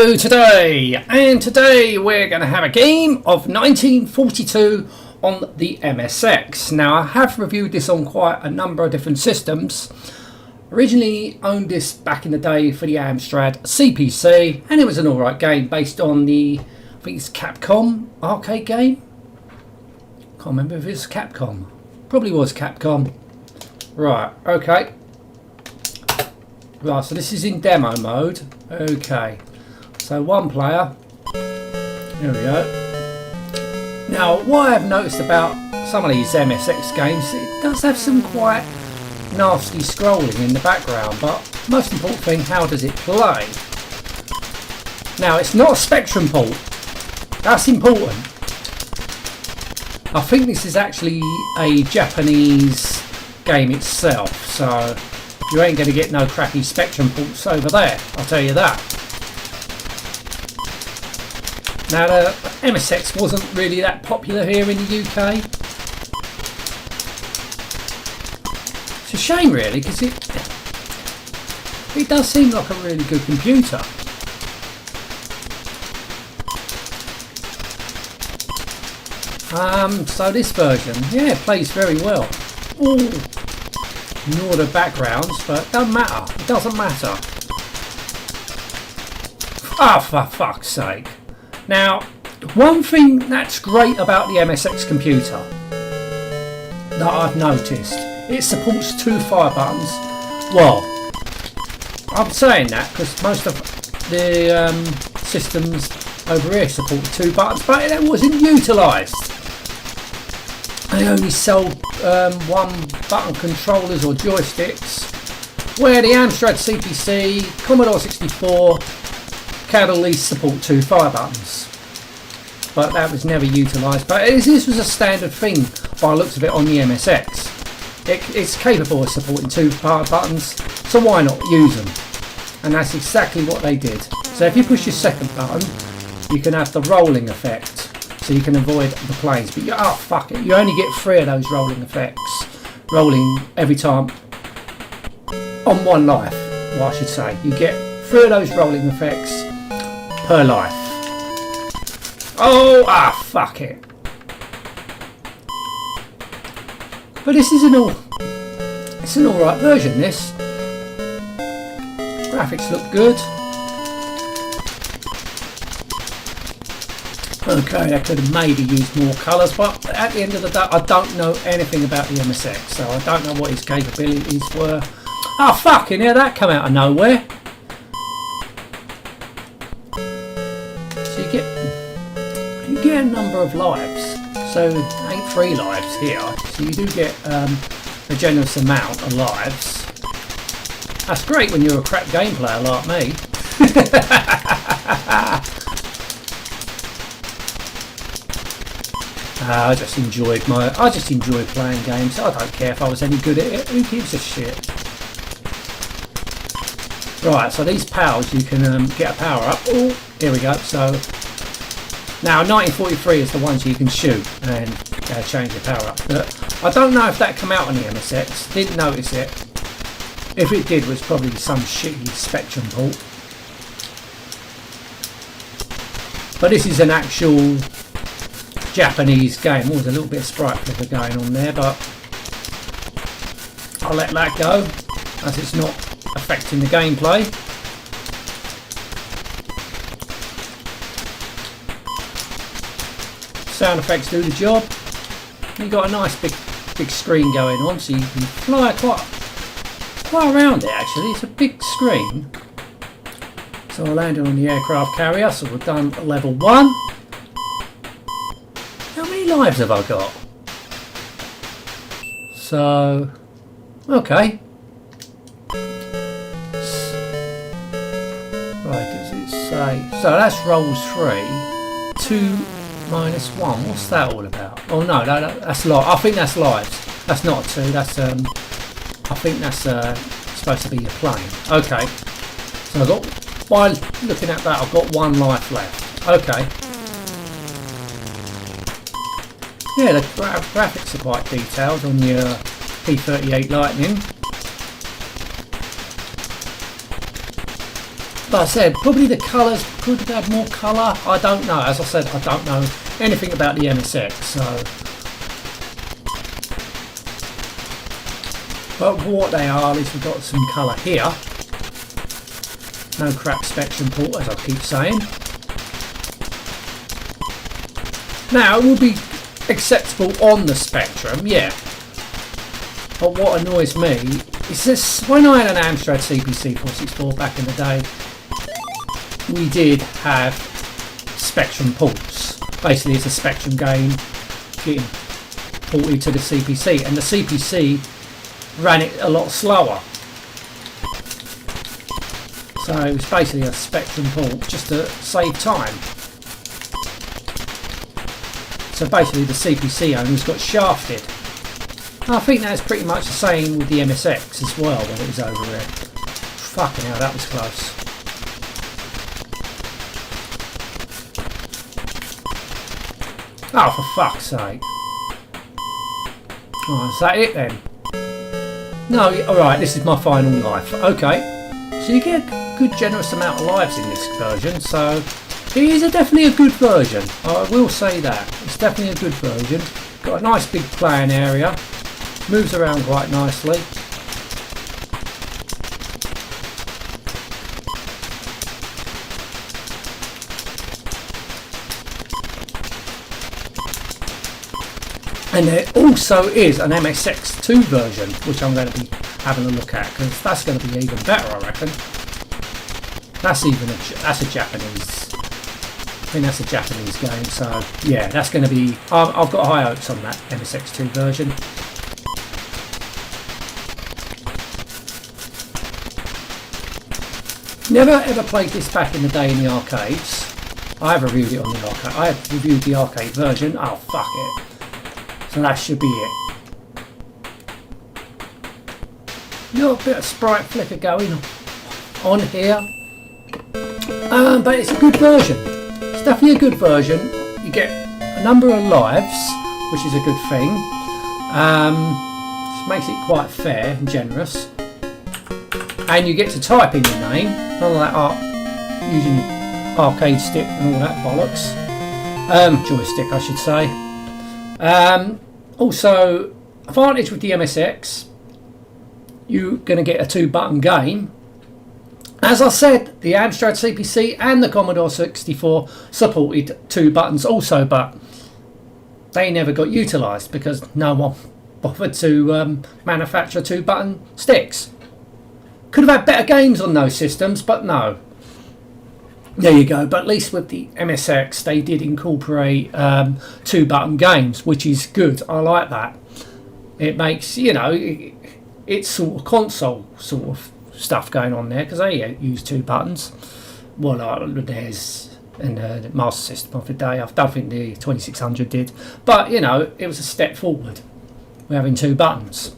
Hello today, and today we're going to have a game of 1942 on the MSX. Now I have reviewed this on quite a number of different systems. Originally owned this back in the day for the Amstrad CPC, and it was an alright game based on the, I think it's CapCom arcade game. Can't remember if it's CapCom. Probably was CapCom. Right, okay. Right, so this is in demo mode. Okay. So one player, there we go. Now what I've noticed about some of these MSX games, it does have some quite nasty scrolling in the background, but most important thing, how does it play? Now it's not a Spectrum port, that's important. I think this is actually a Japanese game itself, so you ain't going to get no crappy Spectrum ports over there, I'll tell you that. Now the MSX wasn't really that popular here in the UK. It's a shame really, because it does seem like a really good computer. So this version, yeah, it plays very well. Ooh, ignore the backgrounds, but it doesn't matter. It doesn't matter. Oh, for fuck's sake. Now, one thing that's great about the MSX computer that I've noticed, it supports two fire buttons. Well, I'm saying that because most of the systems over here support two buttons, but it wasn't utilised. They only sell one button controllers or joysticks, where the Amstrad CPC, Commodore 64 can at least support two fire buttons. But that was never utilised. But this was a standard thing by the looks of it on the MSX. It's capable of supporting two fire buttons, so why not use them? And that's exactly what they did. So if you push your second button, you can have the rolling effect, so you can avoid the planes. But oh fuck it, you only get 3 of those rolling effects, rolling every time on one life. Well, I should say, you get 3 of those rolling effects per life. Oh, fuck it. But this is it's an alright version, this. Graphics look good. Okay, I could have maybe used more colours, but at the end of the day, I don't know anything about the MSX, so I don't know what its capabilities were. Oh, fucking hell, that come out of nowhere. So you get a number of lives, so ain't 3 lives here, so you do get a generous amount of lives. That's great when you're a crap game player like me. I just enjoy playing games. I don't care if I was any good at it, who gives a shit. Right, so these powers, you can get a power up. Oh, here we go. So now 1943 is the ones you can shoot and change your power up. But I don't know if that came out on the MSX. Didn't notice it. If it did, it was probably some shitty Spectrum port. But this is an actual Japanese game. There's a little bit of sprite flicker going on there, but I'll let that go as it's not affecting the gameplay. Sound effects do the job. You've got a nice big screen going on, so you can fly quite around it actually. It's a big screen. So I landed on the aircraft carrier, so we've done level 1. How many lives have I got? So, okay. Right, does it say? So that's rolls 3. 2 minus 1. What's that all about? Oh no, that's live. I think that's lives. That's not a 2. That's I think that's supposed to be a plane. Okay. So I've got, by looking at that, I've got 1 life left. Okay. Yeah, the graphics are quite detailed on your P38 Lightning. But I said, probably the colours could have had more colour. I don't know. As I said, I don't know anything about the MSX. So, but what they are, at least we've got some colour here. No crap Spectrum port, as I keep saying. Now, it will be acceptable on the Spectrum, yeah. But what annoys me is this, when I had an Amstrad CPC 464 back in the day, we did have Spectrum ports. Basically, it's a Spectrum game getting ported to the CPC, and the CPC ran it a lot slower. So it was basically a Spectrum port just to save time. So basically the CPC owners got shafted. I think that's pretty much the same with the MSX as well when it was over there. Fucking hell, that was close. Oh, for fuck's sake. Oh, is that it then? No, alright, this is my final life. Okay. So you get a good generous amount of lives in this version, so it is definitely a good version. I will say that. It's definitely a good version. Got a nice big playing area. Moves around quite nicely. And there also is an MSX2 version, which I'm going to be having a look at, because that's going to be even better, I reckon. That's a Japanese. I think that's a Japanese game, so yeah, that's going to be. I've got high hopes on that MSX2 version. Never ever played this back in the day in the arcades. I have reviewed it on the arcade. I have reviewed the arcade version. Oh fuck it. So that should be it. Little bit of sprite flicker going on here. But it's a good version. It's definitely a good version. You get a number of lives, which is a good thing. This makes it quite fair and generous. And you get to type in your name, none of that using arcade stick and all that bollocks. Joystick, I should say. Also, advantage with the MSX, you're going to get a 2-button game. As I said, the Amstrad CPC and the Commodore 64 supported 2 buttons also, but they never got utilised because no one bothered to manufacture 2-button sticks. Could have had better games on those systems, but no. There you go. But at least with the MSX, they did incorporate 2-button games, which is good. I like that. It makes, you know, it's sort of console sort of stuff going on there, because they use 2 buttons. Well, like there's in the Master System of the day. I don't think the 2600 did. But, you know, it was a step forward. We're having 2 buttons.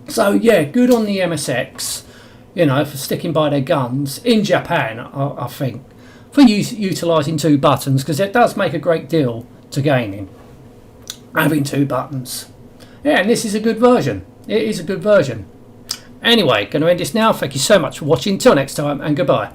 So, yeah, good on the MSX. You know, for sticking by their guns in Japan, I think, for utilising 2 buttons, because it does make a great deal to gaming, having 2 buttons. Yeah, and this is a good version. It is a good version. Anyway, going to end this now. Thank you so much for watching. Till next time, and goodbye.